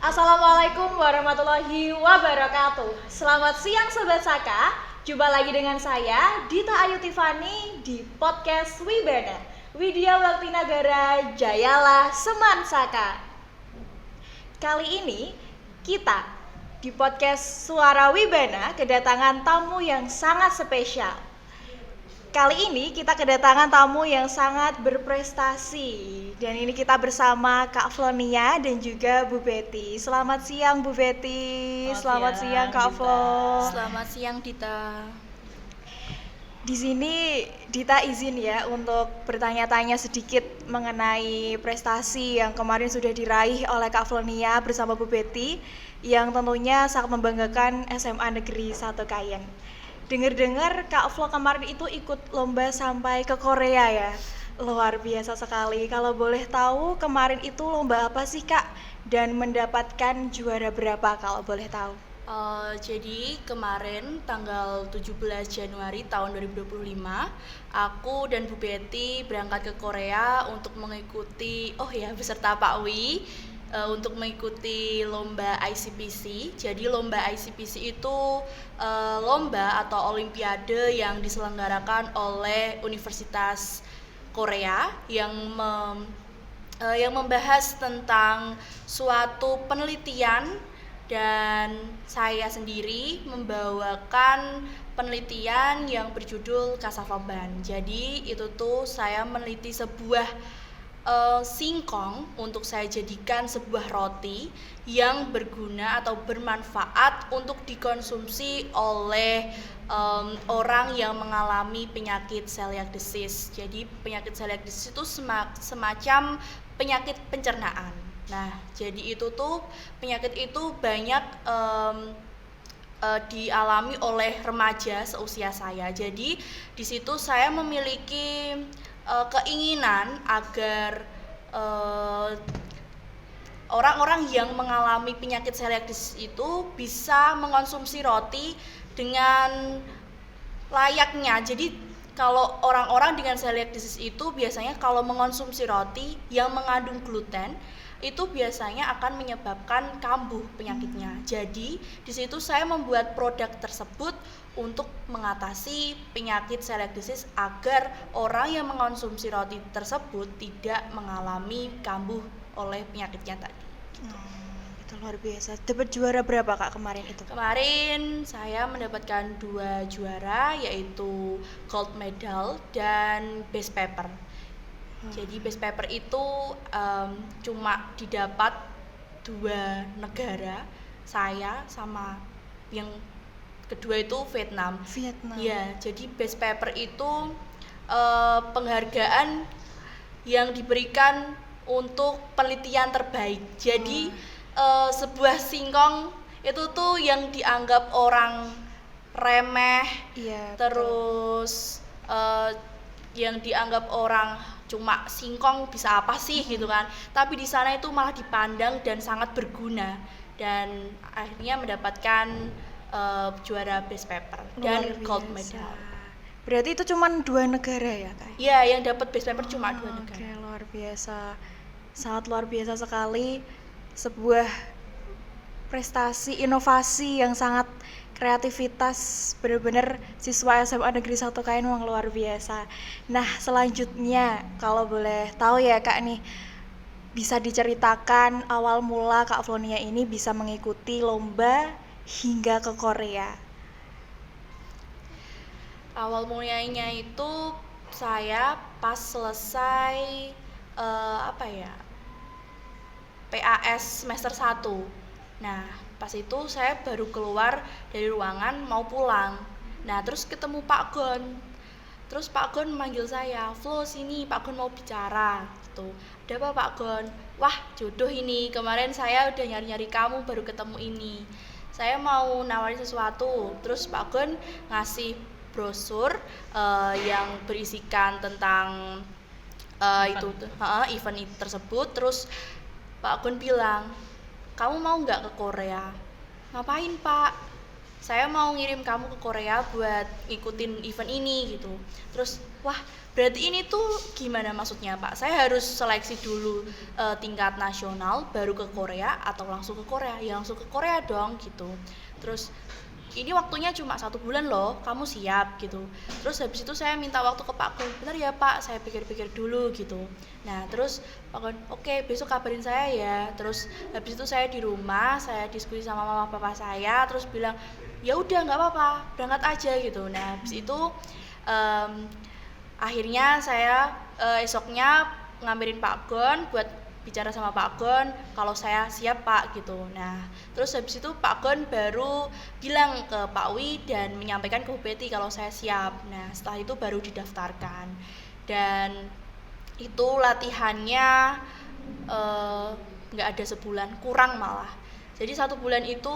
Assalamualaikum warahmatullahi wabarakatuh. Selamat siang Sobat Saka. Jumpa lagi dengan saya Dita Ayu Tiffany di podcast Wibana Widya Bakti Nagara Jayalah Seman Saka. Kali ini kita di podcast Suara Wibana kedatangan tamu yang sangat spesial. Kali ini kita kedatangan tamu yang sangat berprestasi. Dan ini kita bersama Kak Flonia dan juga Bu Betty. Selamat siang Bu Betty. Selamat siang Kak Flo. Selamat siang Dita. Di sini Dita izin ya untuk bertanya-tanya sedikit mengenai prestasi yang kemarin sudah diraih oleh Kak Flonia bersama Bu Betty, yang tentunya sangat membanggakan SMA Negeri 1 Kayen. Dengar-dengar Kak Flo kemarin itu ikut lomba sampai ke Korea ya. Luar biasa sekali. Kalau boleh tahu kemarin itu lomba apa sih Kak? Dan mendapatkan juara berapa kalau boleh tahu? Jadi kemarin tanggal 17 Januari tahun 2025 aku dan Bu Betty berangkat ke Korea untuk mengikuti beserta Pak Wi untuk mengikuti lomba ICPC. Jadi lomba ICPC itu lomba atau olimpiade yang diselenggarakan oleh Universitas Korea yang membahas tentang suatu penelitian, dan saya sendiri membawakan penelitian yang berjudul Cassava-ban. Jadi itu tuh saya meneliti sebuah singkong untuk saya jadikan sebuah roti yang berguna atau bermanfaat untuk dikonsumsi oleh orang yang mengalami penyakit celiac disease. Jadi penyakit celiac disease itu semacam penyakit pencernaan. Nah, jadi itu tuh penyakit itu banyak dialami oleh remaja seusia saya. Jadi di situ saya memiliki keinginan agar orang-orang yang mengalami penyakit celiac disease itu bisa mengonsumsi roti dengan layaknya. Jadi kalau orang-orang dengan celiac disease itu biasanya kalau mengonsumsi roti yang mengandung gluten itu biasanya akan menyebabkan kambuh penyakitnya. Jadi di situ saya membuat produk tersebut untuk mengatasi penyakit celiac disease agar orang yang mengonsumsi roti tersebut tidak mengalami kambuh oleh penyakitnya tadi. Itu luar biasa. Dapat juara berapa Kak kemarin itu? Kemarin saya mendapatkan 2 juara, yaitu gold medal dan best paper. Jadi best paper itu cuma didapat 2 negara, saya sama yang kedua itu Vietnam. Ya, jadi best paper itu penghargaan yang diberikan untuk penelitian terbaik. Jadi sebuah singkong itu tuh yang dianggap orang remeh, terus yang dianggap orang cuma singkong bisa apa sih gitu kan, tapi di sana itu malah dipandang dan sangat berguna, dan akhirnya mendapatkan juara best paper dan gold medal. Berarti itu cuma 2 negara ya Kak? Iya, yang dapat best paper cuma 2 negara. Oke, luar biasa, sangat luar biasa sekali, sebuah prestasi inovasi yang sangat kreativitas, benar-benar siswa SMA Negeri 1 Kayen memang luar biasa. Nah, selanjutnya kalau boleh tahu ya Kak nih, bisa diceritakan awal mula Kak Flonia ini bisa mengikuti lomba hingga ke Korea. Awal mulanya itu saya pas selesai PAS semester 1. Nah, pas itu saya baru keluar dari ruangan mau pulang. Nah, terus ketemu Pak Gon. Terus Pak Gon manggil saya, "Flo, sini, Pak Gon mau bicara." Gitu. "Ada apa Pak Gon?" "Wah, jodoh ini. Kemarin saya udah nyari-nyari kamu baru ketemu ini. Saya mau nawarin sesuatu." Terus Pak Gon ngasih brosur yang berisikan tentang event tersebut. Terus Pak Gon bilang, "Kamu mau nggak ke Korea?" "Ngapain Pak?" saya mau ngirim kamu ke Korea buat ngikutin event ini gitu. Terus wah, berarti ini tuh gimana maksudnya Pak? Saya harus seleksi dulu tingkat nasional baru ke Korea atau langsung ke Korea? Ya langsung ke Korea dong gitu. Terus ini waktunya cuma 1 bulan loh, kamu siap gitu. Terus habis itu saya minta waktu ke Pak Gun, bener ya Pak, saya pikir-pikir dulu gitu. Nah terus Pak Gun, oke, besok kabarin saya ya. Terus habis itu saya di rumah, saya diskusi sama mama papa saya, terus bilang ya udah nggak apa-apa, berangkat aja gitu. Nah habis itu akhirnya saya esoknya ngambilin Pak Gon buat bicara sama Pak Gon kalau saya siap Pak gitu. Nah terus habis itu Pak Gon baru bilang ke Pak Wi dan menyampaikan ke Bu Betty kalau saya siap. Nah setelah itu baru didaftarkan dan itu latihannya nggak ada sebulan, kurang malah. Jadi 1 bulan itu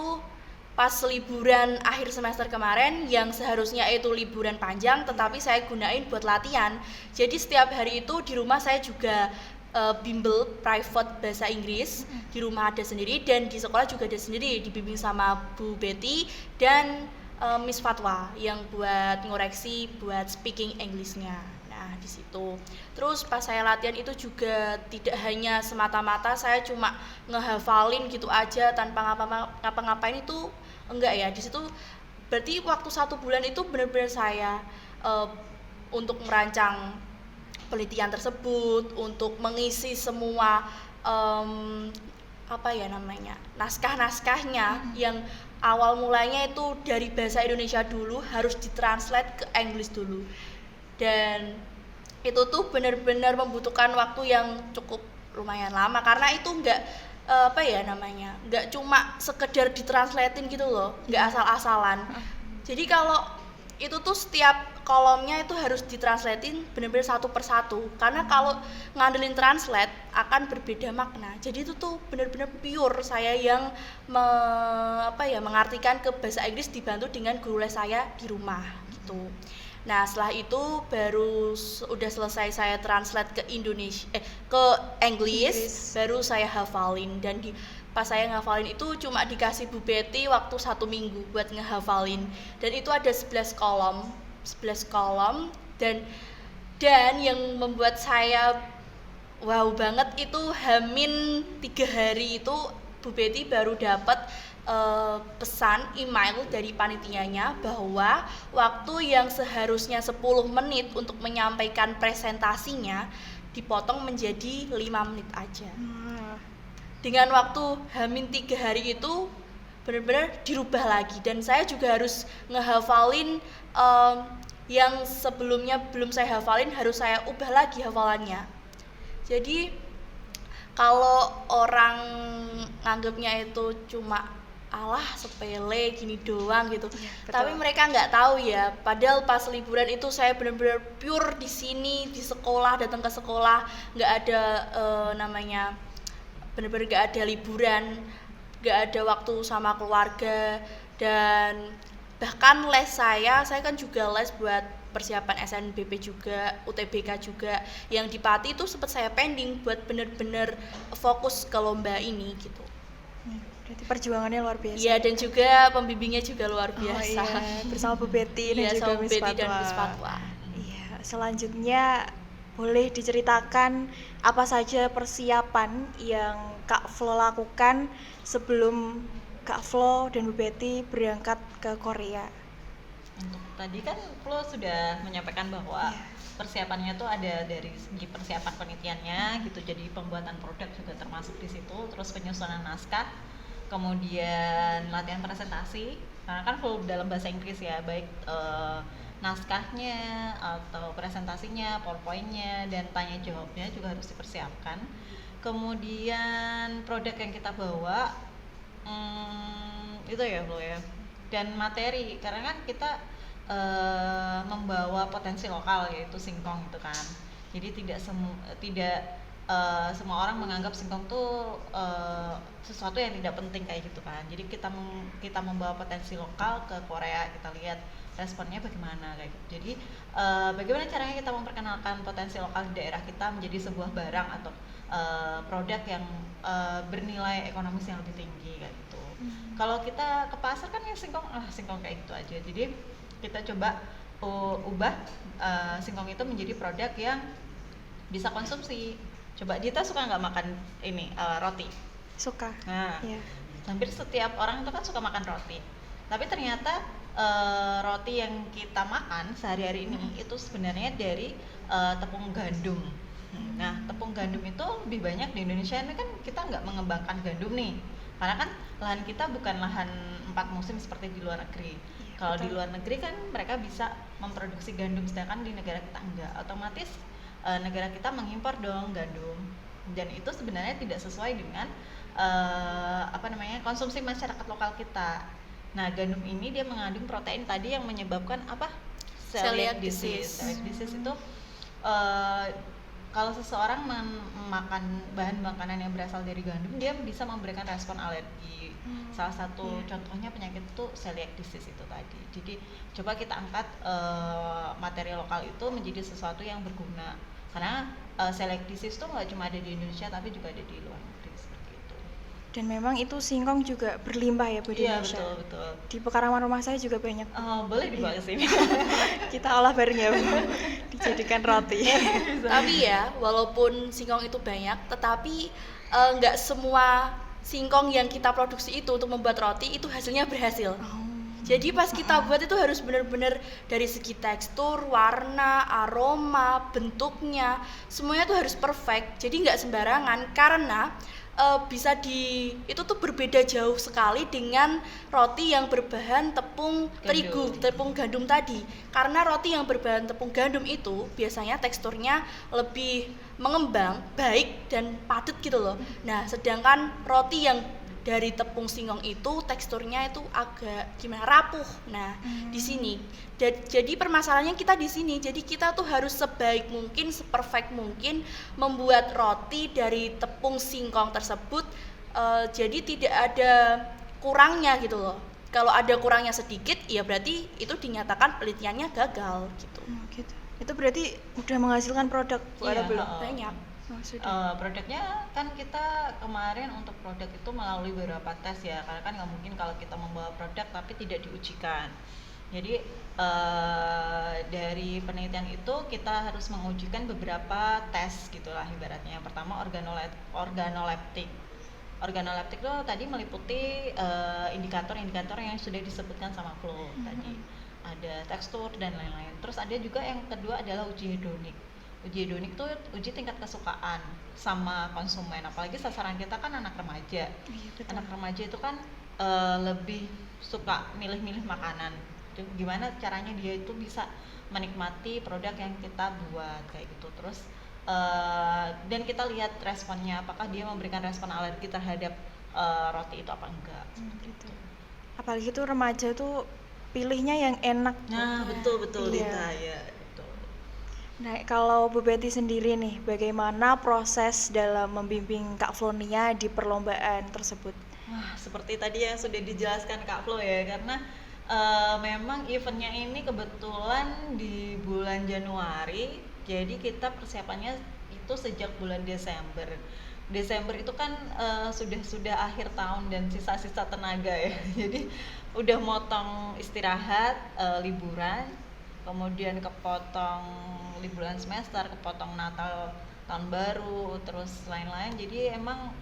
pas liburan akhir semester kemarin yang seharusnya itu liburan panjang tetapi saya gunain buat latihan. Jadi setiap hari itu di rumah saya juga bimbel private bahasa Inggris, di rumah ada sendiri dan di sekolah juga ada sendiri, dibimbing sama Bu Betty dan Miss Fatwa yang buat ngoreksi buat speaking English-nya. Nah di situ terus pas saya latihan itu juga tidak hanya semata-mata saya cuma ngehafalin gitu aja tanpa ngapa-ngapain, itu enggak ya. Di situ berarti waktu 1 bulan itu benar-benar saya untuk merancang penelitian tersebut, untuk mengisi semua naskah-naskahnya yang awal mulanya itu dari bahasa Indonesia dulu harus ditranslate ke English dulu. Dan itu tuh benar-benar membutuhkan waktu yang cukup lumayan lama karena itu nggak cuma sekedar ditranslatein gitu loh, nggak asal-asalan. Jadi kalau itu tuh setiap kolomnya itu harus ditranslatein benar-benar satu persatu karena kalau ngandelin translate akan berbeda makna. Jadi itu tuh benar-benar pure saya yang mengartikan ke bahasa Inggris dibantu dengan guru les saya di rumah gitu. Nah setelah itu baru udah selesai saya translate ke ke English, baru saya hafalin. Dan pas saya ngehafalin itu cuma dikasih Bu Betty waktu 1 minggu buat ngehafalin, dan itu ada 11 kolom dan yang membuat saya wow banget itu Hamin 3 hari itu Bu Betty baru dapat pesan email dari panitianya bahwa waktu yang seharusnya 10 menit untuk menyampaikan presentasinya dipotong menjadi 5 menit aja. Dengan waktu Hamin 3 hari itu benar-benar dirubah lagi dan saya juga harus ngehafalin yang sebelumnya belum saya hafalin, harus saya ubah lagi hafalannya. Jadi kalau orang nganggapnya itu cuma alah sepele gini doang gitu, tapi mereka nggak tahu ya, padahal pas liburan itu saya benar-benar pure di sini, di sekolah, datang ke sekolah, nggak ada benar-benar nggak ada liburan, nggak ada waktu sama keluarga. Dan bahkan les saya kan juga les buat persiapan SNBP juga, UTBK juga, yang di Pati itu sempat saya pending buat benar-benar fokus ke lomba ini gitu. Berarti perjuangannya luar biasa. Iya, dan juga pembimbingnya juga luar biasa. Iya, bersama Bu Betty dan juga Miss Fatwa. Iya, selanjutnya boleh diceritakan apa saja persiapan yang Kak Flo lakukan sebelum Kak Flo dan Bu Betty berangkat ke Korea? Untuk tadi kan Flo sudah menyampaikan bahwa persiapannya tuh ada dari segi persiapan penelitiannya gitu, jadi pembuatan produk juga termasuk di situ, terus penyusunan naskah, kemudian latihan presentasi karena kan full dalam bahasa Inggris ya, baik naskahnya atau presentasinya, PowerPoint-nya, dan tanya jawabnya juga harus dipersiapkan. Kemudian produk yang kita bawa itu ya Flo ya, dan materi karena kan kita membawa potensi lokal yaitu singkong gitu kan, jadi tidak semua orang menganggap singkong tuh sesuatu yang tidak penting kayak gitu kan. Jadi kita membawa potensi lokal ke Korea, kita lihat responnya bagaimana kayak gitu. Jadi bagaimana caranya kita memperkenalkan potensi lokal di daerah kita menjadi sebuah barang atau produk yang bernilai ekonomis yang lebih tinggi kayak gitu. Kalau kita ke pasar kan ya singkong kayak gitu aja. Jadi kita coba ubah singkong itu menjadi produk yang bisa konsumsi. Coba Dita suka nggak makan ini roti? Suka. Nah, Iya. hampir setiap orang itu kan suka makan roti. Tapi ternyata roti yang kita makan sehari-hari ini itu sebenarnya dari tepung gandum. Nah, tepung gandum itu lebih banyak di Indonesia ini kan kita nggak mengembangkan gandum nih, karena kan lahan kita bukan lahan 4 musim seperti di luar negeri. Kalau di luar negeri kan mereka bisa memproduksi gandum, sedangkan di negara kita enggak. Otomatis negara kita mengimpor dong gandum, dan itu sebenarnya tidak sesuai dengan konsumsi masyarakat lokal kita. Nah, gandum ini dia mengandung protein tadi yang menyebabkan Celiac disease. Celiac disease itu kalau seseorang makan bahan makanan yang berasal dari gandum, dia bisa memberikan respon alergi. Salah satu contohnya penyakit itu celiac disease itu tadi. Jadi coba kita angkat materi lokal itu menjadi sesuatu yang berguna, karena celiac disease itu nggak cuma ada di Indonesia tapi juga ada di luar negeri seperti itu. Dan memang itu singkong juga berlimpah ya Bu di Iya, Indonesia. betul. Di pekarangan rumah saya juga banyak. Boleh dibawa ke sini. Kita olah bareng ya Bu. Dijadikan roti. Tapi ya, walaupun singkong itu banyak, tetapi nggak semua singkong yang kita produksi itu untuk membuat roti itu hasilnya berhasil. Jadi pas kita buat itu harus benar-benar dari segi tekstur, warna, aroma, bentuknya, semuanya tuh harus perfect. Jadi nggak sembarangan, karena itu tuh berbeda jauh sekali dengan roti yang berbahan tepung terigu, tepung gandum tadi. Karena roti yang berbahan tepung gandum itu biasanya teksturnya lebih mengembang, baik dan padat gitu loh. Nah, sedangkan roti yang dari tepung singkong itu teksturnya itu agak rapuh. Nah, di sini jadi permasalahannya kita di sini. Jadi kita tuh harus sebaik mungkin, seperfect mungkin membuat roti dari tepung singkong tersebut, jadi tidak ada kurangnya gitu loh. Kalau ada kurangnya sedikit, ya berarti itu dinyatakan penelitiannya gagal gitu. Gitu. Itu berarti udah menghasilkan produk Iya, belum? Banyak. Produknya kan kita kemarin untuk produk itu melalui beberapa tes ya, karena kan nggak mungkin kalau kita membawa produk tapi tidak diujikan. Jadi dari penelitian itu kita harus mengujikan beberapa tes gitulah ibaratnya. Yang pertama organoleptik. Organoleptik itu tadi meliputi indikator-indikator yang sudah disebutkan sama Flo tadi. Ada tekstur dan lain-lain. Terus ada juga yang kedua adalah uji hedonik. Uji hedonik itu uji tingkat kesukaan sama konsumen, apalagi sasaran kita kan anak remaja. Anak remaja itu kan lebih suka milih-milih makanan. Gimana caranya dia itu bisa menikmati produk yang kita buat kayak gitu. Terus dan kita lihat responnya, apakah dia memberikan respon alergi terhadap roti itu apa enggak. Gitu. Apalagi tuh remaja tuh pilihnya yang enak. Nah, betul Iya. Dita ya. Nah, kalau Bu Betty sendiri nih, bagaimana proses dalam membimbing Kak Flonia di perlombaan tersebut? Wah, seperti tadi yang sudah dijelaskan Kak Flo ya, karena memang eventnya ini kebetulan di bulan Januari, jadi kita persiapannya itu sejak bulan Desember. Desember itu kan sudah akhir tahun dan sisa-sisa tenaga ya, jadi udah motong istirahat, liburan, kemudian kepotong liburan semester, kepotong Natal, tahun baru, terus lain-lain. Jadi emang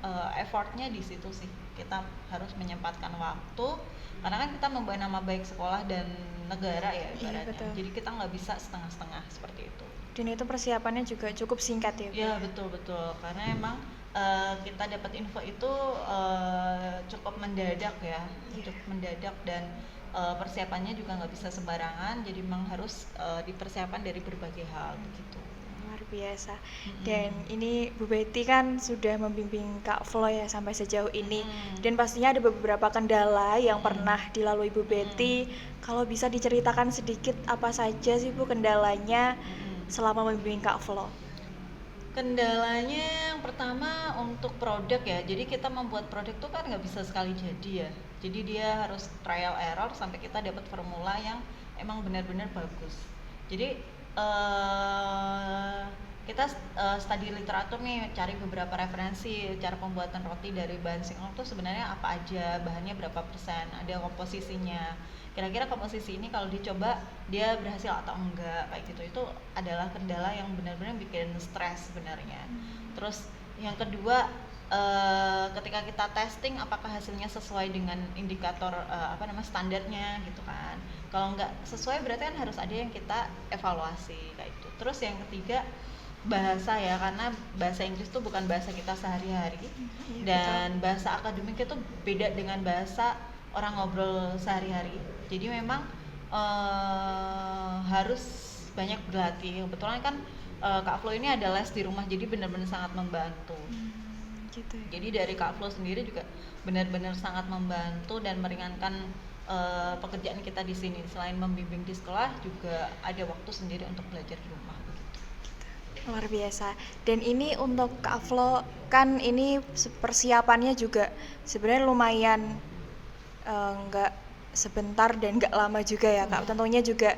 effortnya di situ sih, kita harus menyempatkan waktu, karena kan kita membawa nama baik sekolah dan negara ya ibaratnya. Iya, jadi kita nggak bisa setengah-setengah seperti itu. Dan itu persiapannya juga cukup singkat ya Bu? Ya betul, karena emang kita dapat info itu cukup mendadak ya, cukup mendadak, dan persiapannya juga nggak bisa sembarangan, jadi memang harus dipersiapkan dari berbagai hal begitu. Luar biasa. Dan ini Bu Betty kan sudah membimbing Kak Flo ya sampai sejauh ini, dan pastinya ada beberapa kendala yang pernah dilalui Bu Betty. Kalau bisa diceritakan sedikit apa saja sih Bu kendalanya selama membimbing Kak Flo? Kendalanya yang pertama untuk produk ya, jadi kita membuat produk tuh kan nggak bisa sekali jadi ya, jadi dia harus trial error sampai kita dapat formula yang emang benar-benar bagus. Jadi kita studi literatur nih, cari beberapa referensi cara pembuatan roti dari bahan singkong tuh sebenarnya apa aja, bahannya berapa persen, ada komposisinya, kira-kira komposisi ini kalau dicoba dia berhasil atau enggak, kayak gitu. Itu adalah kendala yang benar-benar bikin stres sebenarnya. Terus yang kedua, ketika kita testing apakah hasilnya sesuai dengan indikator standarnya gitu kan. Kalau nggak sesuai berarti kan harus ada yang kita evaluasi kayak itu. Terus yang ketiga, bahasa ya, karena bahasa Inggris itu bukan bahasa kita sehari-hari, dan bahasa akademik itu beda dengan bahasa orang ngobrol sehari-hari. Jadi memang harus banyak berlatih. Kebetulan kan Kak Flo ini ada les di rumah, jadi benar-benar sangat membantu. Gitu. Jadi dari Kak Flo sendiri juga benar-benar sangat membantu dan meringankan pekerjaan kita di sini. Selain membimbing di sekolah, juga ada waktu sendiri untuk belajar di rumah. Luar biasa. Dan ini untuk Kak Flo, kan ini persiapannya juga sebenarnya lumayan nggak sebentar dan nggak lama juga ya Kak. Tentunya juga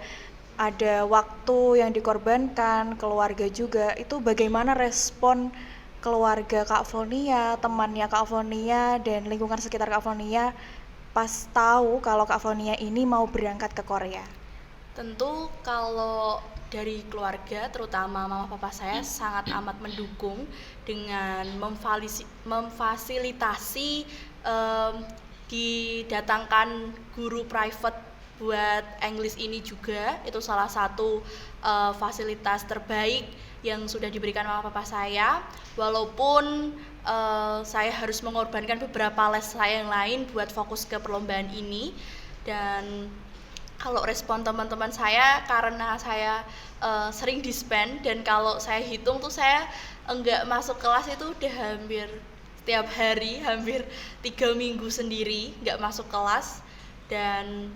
ada waktu yang dikorbankan, keluarga juga. Itu bagaimana respon keluarga Kak Flonia, temannya Kak Flonia, dan lingkungan sekitar Kak Flonia pas tahu kalau Kak Flonia ini mau berangkat ke Korea? Tentu kalau dari keluarga, terutama mama papa saya sangat amat mendukung dengan memfasilitasi didatangkan guru private buat English ini juga. Itu salah satu fasilitas terbaik yang sudah diberikan mama papa saya, walaupun saya harus mengorbankan beberapa les saya yang lain buat fokus ke perlombaan ini. Dan kalau respon teman-teman saya, karena saya sering disband, dan kalau saya hitung tuh saya enggak masuk kelas itu udah hampir setiap hari, hampir 3 minggu sendiri enggak masuk kelas. Dan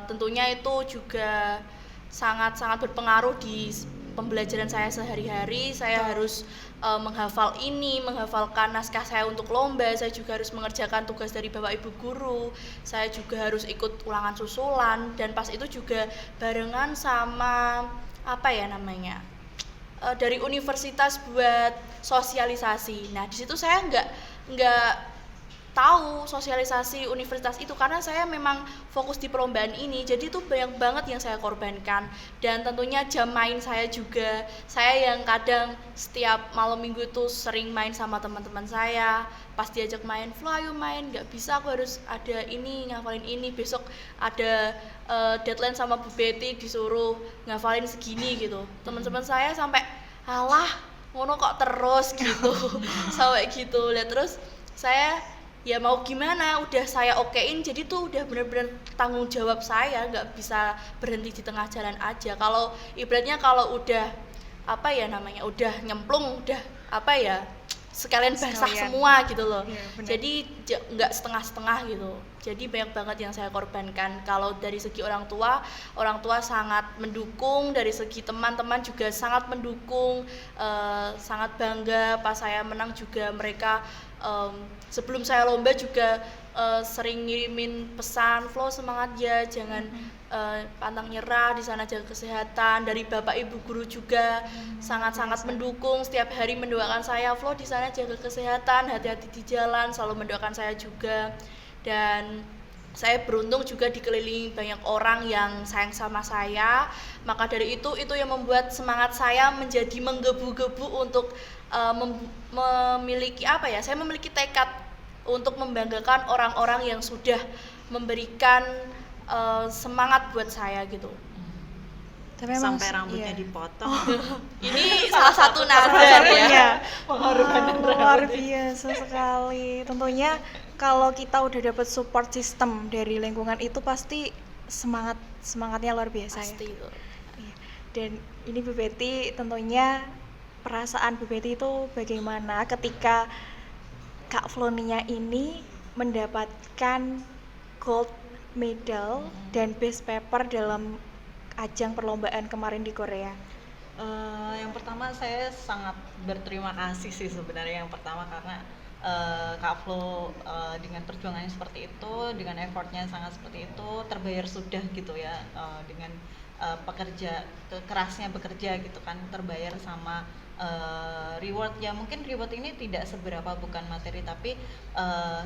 tentunya itu juga sangat-sangat berpengaruh di pembelajaran saya sehari-hari. Saya harus menghafalkan naskah saya untuk lomba. Saya juga harus mengerjakan tugas dari bapak ibu guru. Saya juga harus ikut ulangan susulan, dan pas itu juga barengan sama dari universitas buat sosialisasi. Nah di situ saya nggak tahu sosialisasi universitas itu karena saya memang fokus di perlombaan ini. Jadi itu banyak banget yang saya korbankan. Dan tentunya jam main saya juga, saya yang kadang setiap malam minggu itu sering main sama teman-teman saya. Pas diajak main, Flo ayo main, nggak bisa, aku harus ada ini, ngafalin ini, besok ada deadline sama Bu Betty disuruh ngafalin segini gitu. Teman-teman saya sampai alah ngono kok terus gitu sampai gitu. Lihat terus saya ya mau gimana, udah saya okein, jadi tuh udah benar-benar tanggung jawab saya, nggak bisa berhenti di tengah jalan aja. Kalau ibaratnya kalau udah udah nyemplung, udah sekalian basah semua gitu loh. Iya, jadi nggak setengah-setengah gitu. Jadi banyak banget yang saya korbankan. Kalau dari segi orang tua sangat mendukung, dari segi teman-teman juga sangat mendukung, sangat bangga pas saya menang juga. Mereka sebelum saya lomba juga sering ngirimin pesan, Flo semangat ya, jangan pantang nyerah, di sana jaga kesehatan. Dari bapak ibu guru juga sangat-sangat mendukung, setiap hari mendoakan saya, Flo di sana jaga kesehatan, hati-hati di jalan, selalu mendoakan saya juga. Dan saya beruntung juga dikelilingi banyak orang yang sayang sama saya. Maka dari itu yang membuat semangat saya menjadi menggebu-gebu untuk memiliki saya memiliki tekad untuk membanggakan orang-orang yang sudah memberikan semangat buat saya gitu. Sampai rambutnya dipotong. Ini salah satu nazar ya. Luar biasa sekali. Tentunya kalau kita udah dapat support system dari lingkungan itu pasti semangatnya luar biasa. Pasti ya. itu. Dan ini Bu Betty, tentunya perasaan Bu Betty itu bagaimana ketika Kak Flonia ini mendapatkan gold medal dan best paper dalam ajang perlombaan kemarin di Korea? Yang pertama saya sangat berterima kasih sih sebenarnya, yang pertama karena Kak Flo dengan perjuangannya seperti itu, dengan effortnya sangat seperti itu, terbayar sudah gitu ya, dengan kerasnya bekerja gitu kan, terbayar sama reward. Ya mungkin reward ini tidak seberapa, bukan materi, tapi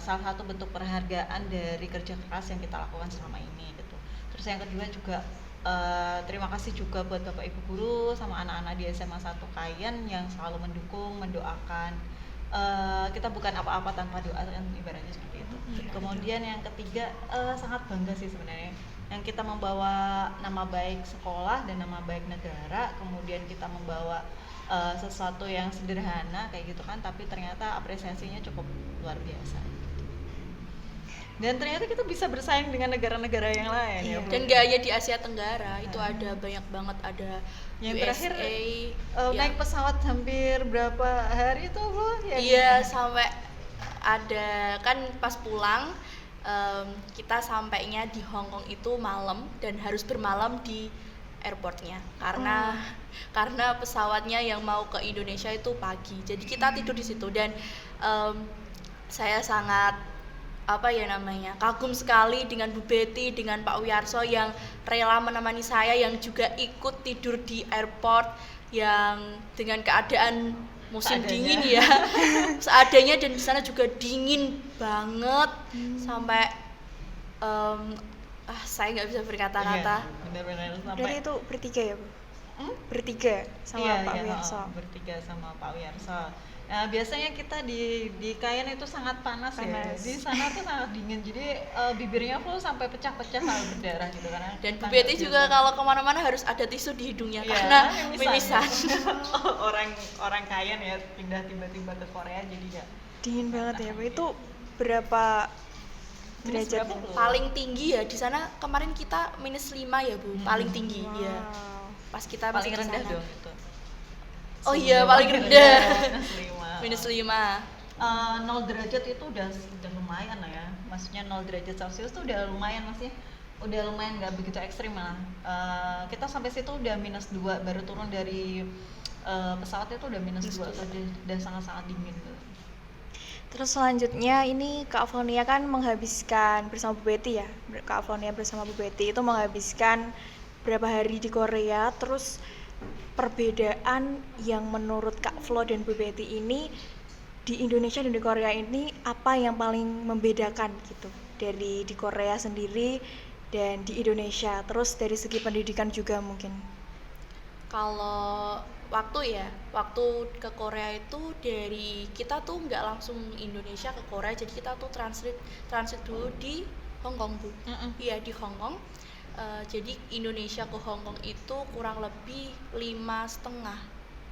salah satu bentuk penghargaan dari kerja keras yang kita lakukan selama ini gitu. Terus yang kedua juga terima kasih juga buat Bapak Ibu guru sama anak-anak di SMA 1 Kayen yang selalu mendukung, mendoakan. Kita bukan apa-apa tanpa doa kan, ibaratnya seperti itu. Kemudian yang ketiga, sangat bangga sih sebenarnya yang kita membawa nama baik sekolah dan nama baik negara, kemudian kita membawa sesuatu yang sederhana kayak gitu kan, tapi ternyata apresiasinya cukup luar biasa. Dan ternyata kita bisa bersaing dengan negara-negara yang lain ya. Dan gak hanya di Asia Tenggara, itu ada banyak banget, ada yang USA, terakhir naik pesawat hampir berapa hari itu loh ya? Iya, sampai ada kan pas pulang kita sampainya di Hong Kong itu malam dan harus bermalam di airportnya karena pesawatnya yang mau ke Indonesia itu pagi. Jadi kita tidur di situ dan saya sangat kagum sekali dengan Bu Betty, dengan Pak Wiyarso yang rela menemani saya, yang juga ikut tidur di airport yang dengan keadaan musim dingin ya, seadanya, dan di sana juga dingin banget sampai saya nggak bisa berkata-kata. Iya, benar-benar sampai. Berarti itu bertiga ya Bu? Bertiga sama Pak Wiyarso. Bertiga sama Pak Wiyarso. Nah, biasanya kita di Kayen itu sangat panas ya. Di sana tuh sangat dingin. Jadi bibirnya Flo sampai pecah-pecah sampai berdarah gitu kan. Dan Bu Betty juga kalau kemana-mana harus ada tisu di hidungnya karena mimisan. orang Kayen ya, pindah tiba-tiba ke Korea jadi ya dingin banget ya Bu. Itu berapa derajat? Paling tinggi ya di sana kemarin kita -5 ya Bu, paling tinggi. Ya. Pas kita paling rendah dong itu. Oh iya, paling rendah. -5. 0 derajat itu udah lumayan lah ya. Maksudnya 0 derajat Celcius tuh udah lumayan, masih udah lumayan, nggak begitu ekstrim malah. Kita sampai situ udah -2, baru turun dari pesawat itu udah -2, udah sangat-sangat dingin tuh. Terus selanjutnya ini Kak Faunia kan menghabiskan bersama Bu Betty ya. Kak Faunia bersama Bu Betty itu menghabiskan berapa hari di Korea. Terus perbedaan yang menurut Kak Flo dan Bu Betty ini di Indonesia dan di Korea ini apa yang paling membedakan gitu dari di Korea sendiri dan di Indonesia, terus dari segi pendidikan juga mungkin? Kalau waktu ke Korea itu dari kita tuh nggak langsung Indonesia ke Korea, jadi kita tuh transit dulu di Hong Kong Bu. Iya, di Hong Kong. Jadi Indonesia ke Hong Kong itu kurang lebih 5,5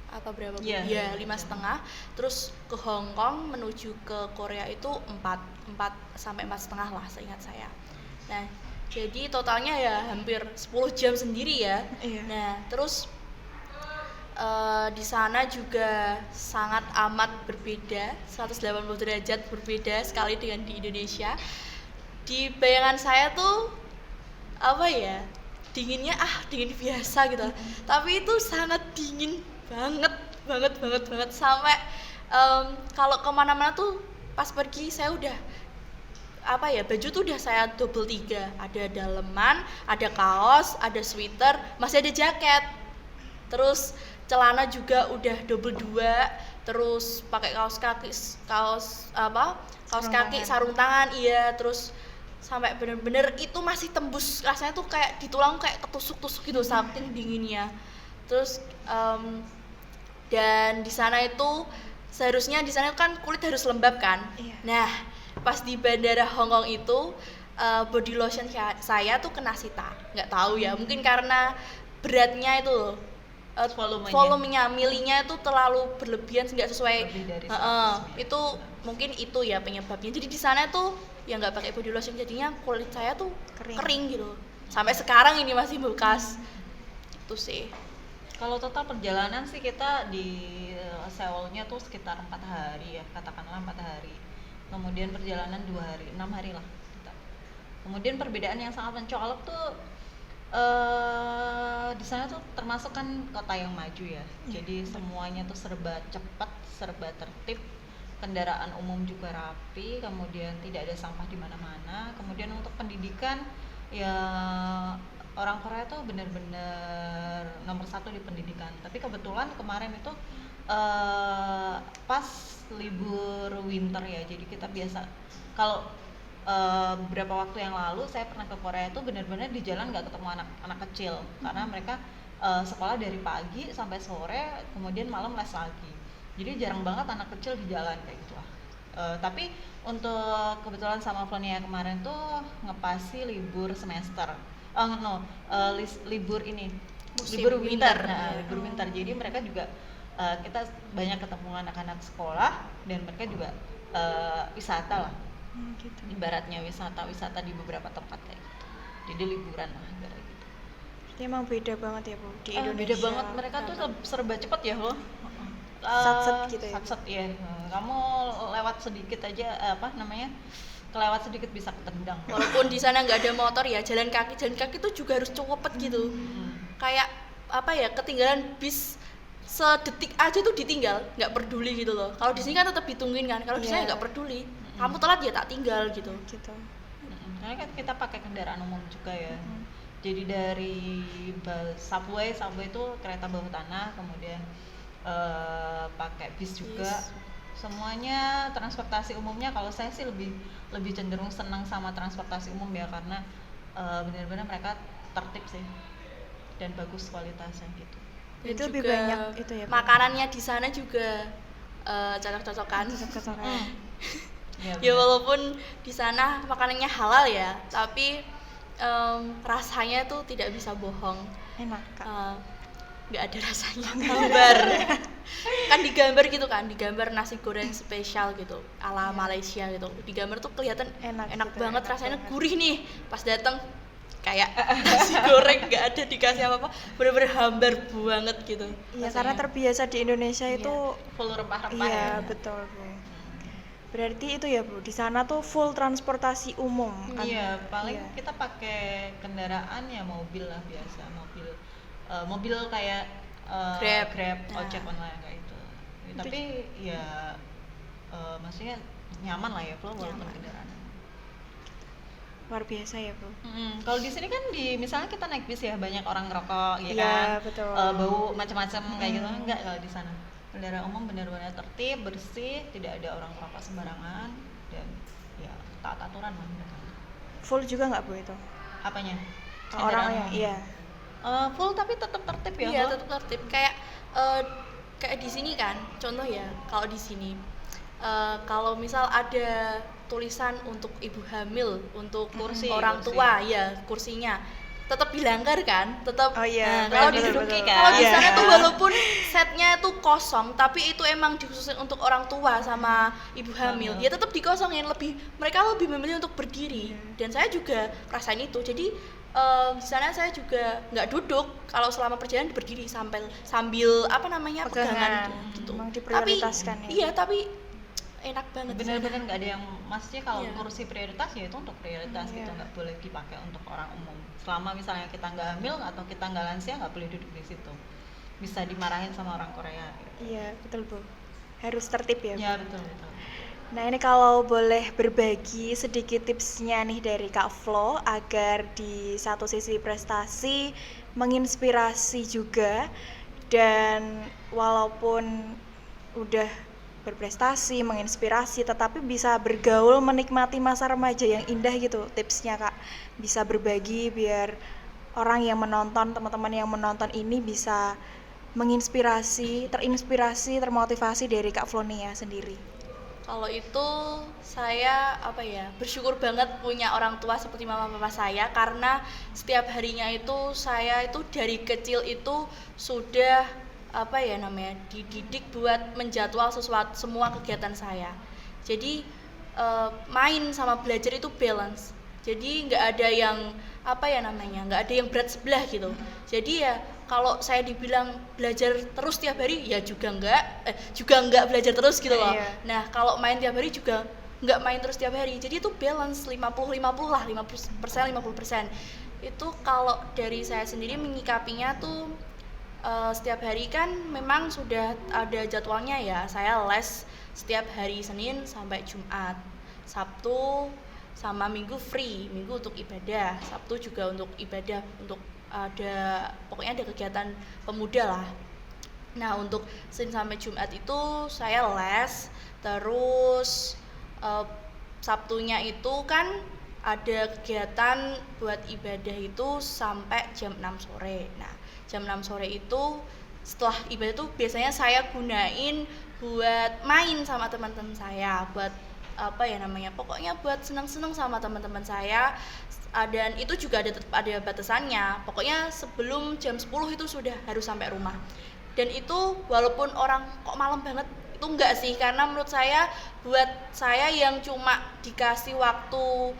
apa berapa? Iya, 5,5. Terus ke Hong Kong menuju ke Korea itu 4 sampai 4,5 lah seingat saya. Nah, jadi totalnya ya hampir 10 jam sendiri ya. Iya. Nah, terus di sana juga sangat amat berbeda, 180 derajat berbeda sekali dengan di Indonesia. Di bayangan saya tuh dinginnya dingin biasa gitu, tapi itu sangat dingin banget sampai kalau kemana-mana tuh pas pergi saya udah baju tuh udah saya double 3, ada daleman, ada kaos, ada sweater, masih ada jaket, terus celana juga udah double 2, terus pakai kaos kaki, sarung tangan, iya, terus sampai bener-bener itu masih tembus, rasanya tuh kayak di tulang kayak ketusuk-tusuk gitu saking dinginnya. Terus dan di sana itu seharusnya di sana kan kulit harus lembab kan. Iya. Nah, pas di bandara Hong Kong itu body lotion saya tuh kena sita, nggak tahu ya, mungkin karena beratnya itu loh, volumenya milinya itu terlalu berlebihan, nggak sesuai. Itu mungkin itu ya penyebabnya. Jadi di sana tuh ya nggak pakai body lotion, jadinya kulit saya tuh kering gitu. Sampai sekarang ini masih bekas. Itu sih. Kalau total perjalanan sih kita di Seoulnya tuh sekitar 4 hari ya, katakanlah 4 hari. Kemudian perjalanan 2 hari, 6 hari lah kita. Kemudian perbedaan yang sangat mencolok tuh di sana tuh termasuk kan kota yang maju ya. Jadi semuanya tuh serba cepat, serba tertib. kendaraan umum juga rapi, kemudian tidak ada sampah di mana-mana. Kemudian untuk pendidikan ya orang Korea tuh benar-benar nomor satu di pendidikan. Tapi kebetulan kemarin itu pas libur winter ya, jadi kita biasa kalau beberapa waktu yang lalu saya pernah ke Korea itu benar-benar di jalan nggak ketemu anak kecil karena mereka sekolah dari pagi sampai sore, kemudian malam les lagi. Jadi jarang banget anak kecil di jalan kayak gitu lah. Tapi untuk kebetulan sama Flonia kemarin tuh ngepasi libur semester. Libur ini Musim libur winter. winter. Nah, libur winter. Jadi mereka juga kita banyak ketemu anak-anak sekolah dan mereka juga wisata lah. Gitu. Ibaratnya wisata di beberapa tempat kayak gitu. Jadi liburan lah kayak gitu. Berarti emang beda banget ya Bu di Indonesia. Beda banget, mereka tuh serba cepet ya loh. Sat-set gitu ya. Sat-set ya. Kamu lewat sedikit aja kelewat sedikit bisa ketendang. Walaupun di sana nggak ada motor ya, jalan kaki tuh juga harus cepet gitu. Kayak apa ya, ketinggalan bis sedetik aja tuh ditinggal, nggak peduli gitu loh. Kalau di sini kan tetap ditungguin kan, kalau di sana Iya. nggak peduli. Kamu telat ya tak tinggal gitu. Gitu. Karena kan kita pakai kendaraan umum juga ya. Jadi dari subway itu kereta bawah tanah, kemudian pakai bis juga. Semuanya transportasi umumnya kalau saya sih lebih cenderung senang sama transportasi umum ya, karena benar-benar mereka tertib sih dan bagus kualitasnya gitu. Dan Itu lebih juga banyak itu ya, Bu? makanannya di sana juga cocok-cocokan. Ya, Ya benar. walaupun di sana makanannya halal ya, tapi rasanya tuh tidak bisa bohong. Enak Kak. Nggak ada rasanya. Gambar kan digambar nasi goreng spesial gitu ala Malaysia gitu, digambar tuh kelihatan Enak enak gitu, banget, enak rasanya banget. gurih nih. Pas datang kayak nasi goreng nggak ada dikasih apa-apa, bener-bener hambar banget gitu. Iya, rasanya. karena terbiasa di Indonesia Iya. itu Full rempah-rempah iya, ya. betul Bu. Berarti itu ya Bu, di sana tuh full transportasi umum kan? Iya, paling Iya. kita pakai kendaraan ya mobil lah biasa, mobil kayak Grab. ojek online kayak itu. Tapi ya maksudnya nyaman lah ya, walaupun Nyaman. kendaraan. Luar biasa ya Bu. Kalau di sini kan misalnya kita naik bis ya banyak orang ngerokok ya Iya, kan, betul. bau macam-macam kayak gitu. Enggak, kalau di sana kendaraan umum benar-benar tertib, bersih, tidak ada orang ngerokok sembarangan dan ya taat aturan lah mereka. Full juga nggak Bu itu? Apanya? Orang Kendaraan yang umum. iya. Full tapi tetap tertib ya. Iya, Bro? tetap tertib. Kayak di sini kan, contoh ya, kalau di sini kalau misal ada tulisan untuk ibu hamil, untuk Kursi, orang kursi. tua, ya kursinya tetap dilanggar kan, tetap. Oh iya, kalau betul, di betul. kalau di Iya. sana tuh walaupun setnya itu kosong, tapi itu emang dikhususin untuk orang tua sama ibu hamil, ya tetap dikosongin. Mereka lebih memilih untuk berdiri, dan saya juga rasain itu. Jadi di sana saya juga nggak duduk, kalau selama perjalanan berdiri sambil apa namanya, pegangan gitu. Memang Tapi diprioritaskan ya. iya, tapi enak banget di sana. Benar-benar nggak ada yang, maksudnya kalau Iya. kursi prioritas ya itu untuk prioritas gitu, Iya. nggak boleh dipakai untuk orang umum. Selama misalnya kita nggak hamil atau kita nggak lansia nggak boleh duduk di situ, bisa dimarahin sama orang Korea gitu. Iya, betul Bu. Harus tertib ya Bu. Ya betul betul. Nah ini kalau boleh berbagi sedikit tipsnya nih dari Kak Flo agar di satu sisi prestasi menginspirasi juga, dan walaupun udah berprestasi, menginspirasi, tetapi bisa bergaul menikmati masa remaja yang indah gitu. Tipsnya Kak, bisa berbagi biar orang yang menonton, teman-teman yang menonton ini bisa menginspirasi, terinspirasi, termotivasi dari Kak Flonia sendiri. Kalau itu saya bersyukur banget punya orang tua seperti mama papa saya, karena setiap harinya itu saya itu dari kecil itu sudah dididik buat menjadwal semua kegiatan saya. Jadi main sama belajar itu balance. Jadi nggak ada yang nggak ada yang berat sebelah gitu. Jadi ya kalau saya dibilang belajar terus tiap hari ya juga nggak belajar terus gitu loh. Iya. Nah kalau main tiap hari juga nggak main terus tiap hari. Jadi itu balance 50-50 lah, 50%. Itu kalau dari saya sendiri menyikapinya tuh setiap hari kan memang sudah ada jadwalnya ya. Saya les setiap hari Senin sampai Jumat. Sabtu sama Minggu free, Minggu untuk ibadah, Sabtu juga untuk ibadah, untuk pokoknya ada kegiatan pemuda lah. Nah, untuk Senin sampai Jumat itu saya les, terus Sabtunya itu kan ada kegiatan buat ibadah itu sampai jam 6 sore. Nah, jam 6 sore itu setelah ibadah itu biasanya saya gunain buat main sama teman-teman saya, buat pokoknya buat senang-senang sama teman-teman saya. Dan itu juga tetap ada batasannya, pokoknya sebelum jam 10 itu sudah harus sampai rumah. Dan itu walaupun orang kok malam banget, itu enggak sih, karena menurut saya buat saya yang cuma dikasih waktu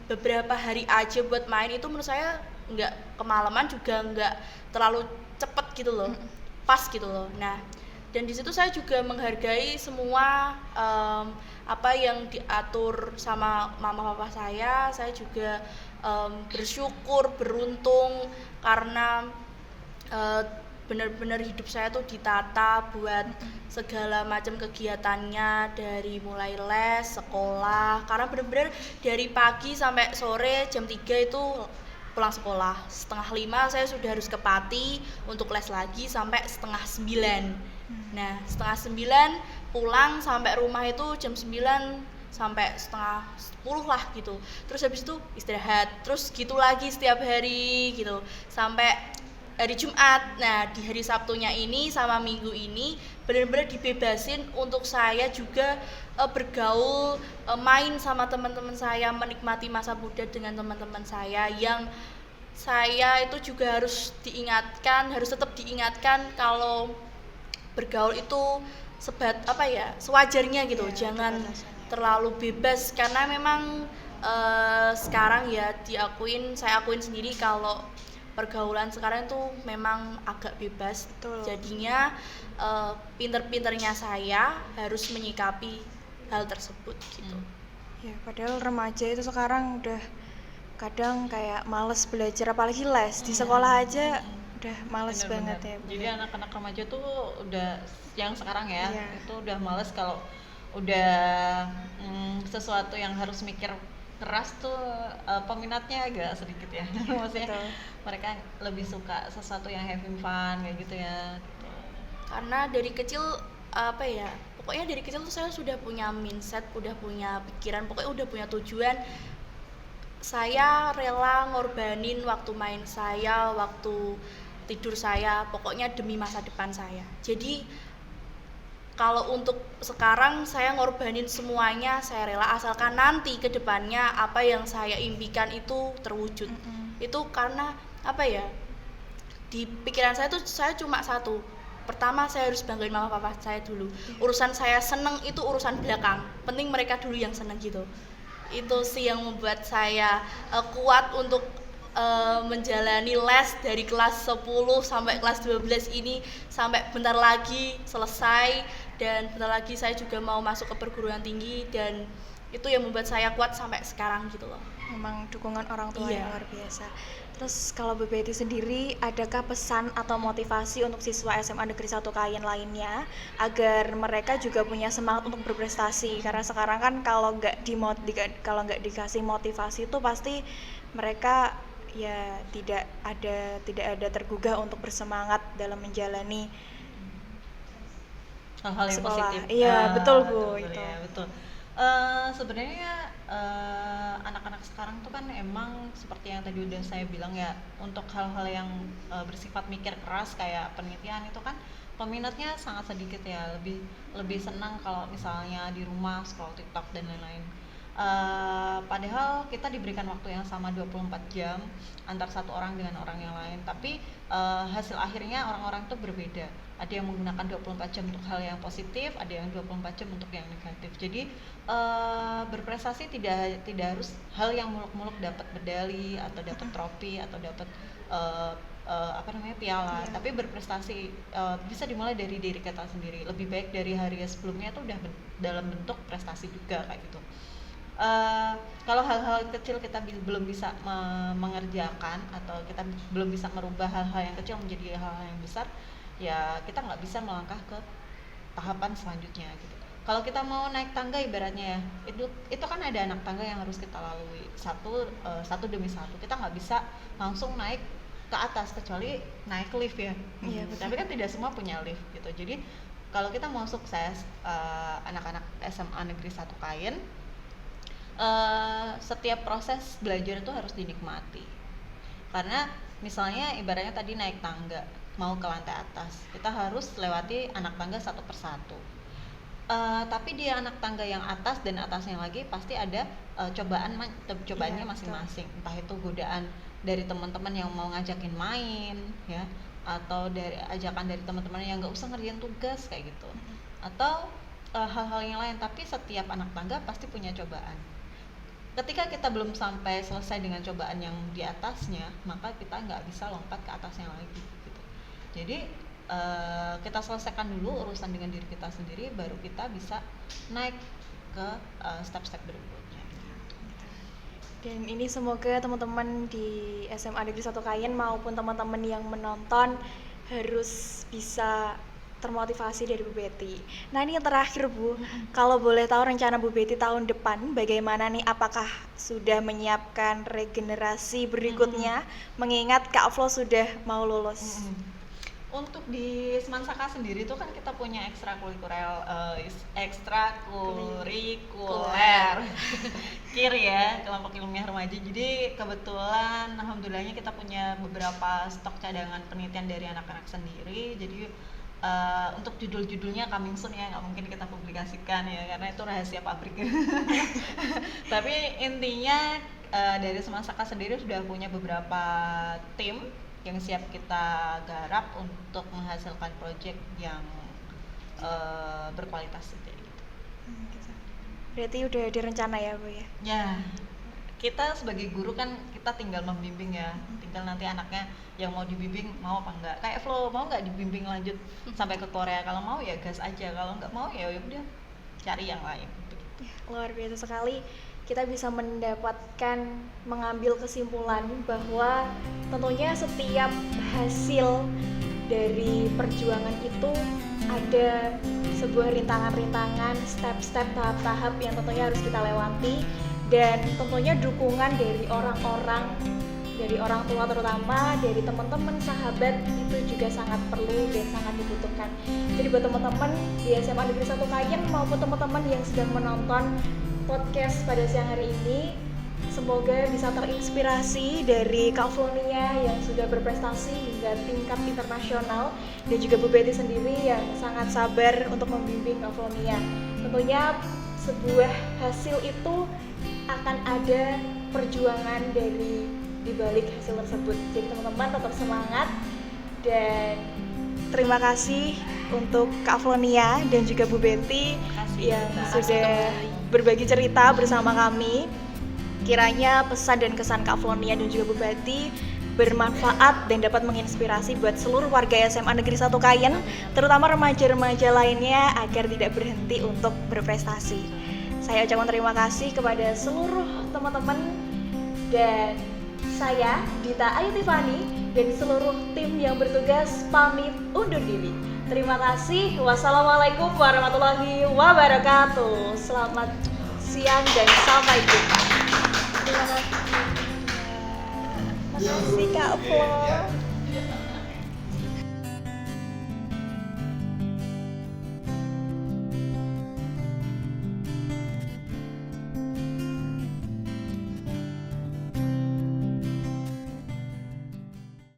beberapa hari aja buat main, itu menurut saya enggak kemalaman juga enggak terlalu cepet gitu loh, pas gitu loh. Nah, dan di situ saya juga menghargai semua apa yang diatur sama mama papa saya juga bersyukur, beruntung karena benar-benar hidup saya tuh ditata buat segala macam kegiatannya, dari mulai les, sekolah, karena benar-benar dari pagi sampai sore jam 3 itu pulang sekolah, 4:30 saya sudah harus ke Pati untuk les lagi sampai 8:30. Nah, 8:30 pulang sampai rumah itu jam 9 sampai 9:30 lah gitu. Terus habis itu istirahat, terus gitu lagi setiap hari gitu sampai hari Jumat. Nah, di hari Sabtunya ini sama Minggu ini benar-benar dibebasin untuk saya juga bergaul, main sama teman-teman saya, menikmati masa muda dengan teman-teman saya, yang saya itu juga harus tetap diingatkan kalau bergaul itu sewajarnya gitu, jangan terlalu bebas, karena memang sekarang ya saya akuin sendiri kalau pergaulan sekarang itu memang agak bebas. Betul. Jadinya pinter-pinternya saya harus menyikapi hal tersebut gitu. Ya, padahal remaja itu sekarang udah kadang kayak males belajar, apalagi les di sekolah aja udah males banget ya. Jadi anak-anak remaja tuh udah yang sekarang ya, Iya. itu udah males kalau udah sesuatu yang harus mikir keras tuh, peminatnya agak sedikit ya. Maksudnya Betul. mereka lebih suka sesuatu yang having fun kayak gitu ya. Gitu. Karena dari kecil pokoknya dari kecil tuh saya sudah punya mindset, udah punya pikiran, pokoknya udah punya tujuan. Saya rela ngorbanin waktu main saya, waktu tidur saya, pokoknya demi masa depan saya. Jadi kalau untuk sekarang saya ngorbanin semuanya, saya rela, asalkan nanti ke depannya apa yang saya impikan itu terwujud. Itu karena di pikiran saya tuh saya cuma satu. Pertama, saya harus banggain mama papa saya dulu. Urusan saya seneng itu urusan belakang. Penting mereka dulu yang seneng gitu. Itu sih yang membuat saya kuat untuk menjalani les dari kelas 10 sampai kelas 12 ini, sampai bentar lagi selesai, dan bentar lagi saya juga mau masuk ke perguruan tinggi, dan itu yang membuat saya kuat sampai sekarang gitu loh. Memang dukungan orang tua Iya. yang luar biasa. Terus kalau BBT sendiri, adakah pesan atau motivasi untuk siswa SMA Negeri 1 Kayen lainnya agar mereka juga punya semangat untuk berprestasi? Karena sekarang kan kalau nggak dikasih motivasi itu pasti mereka ya tidak ada tergugah untuk bersemangat dalam menjalani Hal-hal yang sekolah. positif. Iya, betul Bu, betul, itu. ya, betul. Sebenarnya anak-anak sekarang tuh kan emang seperti yang tadi udah saya bilang ya, untuk hal-hal yang bersifat mikir keras kayak penelitian itu kan peminatnya sangat sedikit ya, lebih senang kalau misalnya di rumah scroll TikTok dan lain-lain. Padahal kita diberikan waktu yang sama 24 jam antar satu orang dengan orang yang lain, tapi hasil akhirnya orang-orang tuh berbeda. Ada yang menggunakan 24 jam untuk hal yang positif, ada yang 24 jam untuk yang negatif. Jadi berprestasi tidak harus hal yang muluk-muluk dapat medali atau dapat trofi atau dapat piala, tapi berprestasi bisa dimulai dari diri kita sendiri. Lebih baik dari hari sebelumnya tuh udah dalam bentuk prestasi juga kayak gitu. Kalau hal-hal kecil kita belum bisa mengerjakan atau kita belum bisa merubah hal-hal yang kecil menjadi hal-hal yang besar, ya kita nggak bisa melangkah ke tahapan selanjutnya gitu. Kalau kita mau naik tangga ibaratnya ya, itu kan ada anak tangga yang harus kita lalui satu demi satu. Kita nggak bisa langsung naik ke atas kecuali naik lift ya. Iya, betul. Tapi kan tidak semua punya lift gitu. Jadi kalau kita mau sukses, anak-anak SMA Negeri 1 Kayen, setiap proses belajar itu harus dinikmati. Karena misalnya ibaratnya tadi naik tangga mau ke lantai atas, kita harus lewati anak tangga satu persatu. Tapi di anak tangga yang atas dan atasnya lagi pasti ada cobaannya masing-masing. Entah itu godaan dari teman-teman yang mau ngajakin main ya, atau dari ajakan dari teman-teman yang nggak usah ngerjain tugas kayak gitu, atau hal-hal yang lain. Tapi setiap anak tangga pasti punya cobaan. Ketika kita belum sampai selesai dengan cobaan yang di atasnya, maka kita nggak bisa lompat ke atasnya lagi gitu. Jadi kita selesaikan dulu urusan dengan diri kita sendiri, baru kita bisa naik ke step-step berikutnya. Dan ini semoga teman-teman di SMA Negeri 1 Kayen maupun teman-teman yang menonton harus bisa termotivasi dari Bu Betty. Nah ini yang terakhir Bu, kalau boleh tahu rencana Bu Betty tahun depan bagaimana nih? Apakah sudah menyiapkan regenerasi berikutnya? Mengingat Kak Flo sudah mau lulus. Untuk di Semansaka sendiri itu kan kita punya ekstrakurikuler KIR ya, kelompok ilmiah remaja. Jadi kebetulan alhamdulillahnya kita punya beberapa stok cadangan penelitian dari anak-anak sendiri. Jadi untuk judul-judulnya coming soon ya, nggak mungkin kita publikasikan ya karena itu rahasia pabrik. Tapi intinya dari Semansaka sendiri sudah punya beberapa tim yang siap kita garap untuk menghasilkan proyek yang berkualitas gitu. Berarti udah ada rencana ya Bu ya? Ya, kita sebagai guru kan kita tinggal membimbing ya, tinggal nanti anaknya yang mau dibimbing mau apa enggak. Kayak Flo mau nggak dibimbing lanjut sampai ke Korea, kalau mau ya gas aja, kalau nggak mau ya udah cari yang lain. Luar biasa sekali. Kita bisa mengambil kesimpulan bahwa tentunya setiap hasil dari perjuangan itu ada sebuah rintangan-rintangan, step-step, tahap-tahap yang tentunya harus kita lewati, dan tentunya dukungan dari orang-orang, dari orang tua terutama, dari teman-teman, sahabat itu juga sangat perlu dan sangat dibutuhkan. Jadi buat teman-teman di SMA Negeri 1 Kayen maupun teman-teman yang sedang menonton podcast pada siang hari ini, semoga bisa terinspirasi dari Kak Flonia yang sudah berprestasi hingga tingkat internasional, dan juga Bu Betty sendiri yang sangat sabar untuk membimbing Kak Flonia. Tentunya sebuah hasil itu akan ada perjuangan dari dibalik hasil tersebut. Jadi teman-teman tetap semangat, dan terima kasih untuk Kak Flonia dan juga Bu Betty yang sudah berbagi cerita bersama kami. Kiranya pesan dan kesan Kak Flonia dan juga Bu Betty bermanfaat dan dapat menginspirasi buat seluruh warga SMA Negeri 1 Kayen, terutama remaja-remaja lainnya agar tidak berhenti untuk berprestasi. Saya ucapkan terima kasih kepada seluruh teman-teman, dan saya Dita Ayu Tiffany dan seluruh tim yang bertugas pamit undur diri. Terima kasih. Wassalamualaikum warahmatullahi wabarakatuh. Selamat siang dan sampai jumpa. Terima kasih. Terima kasih Kak Flo.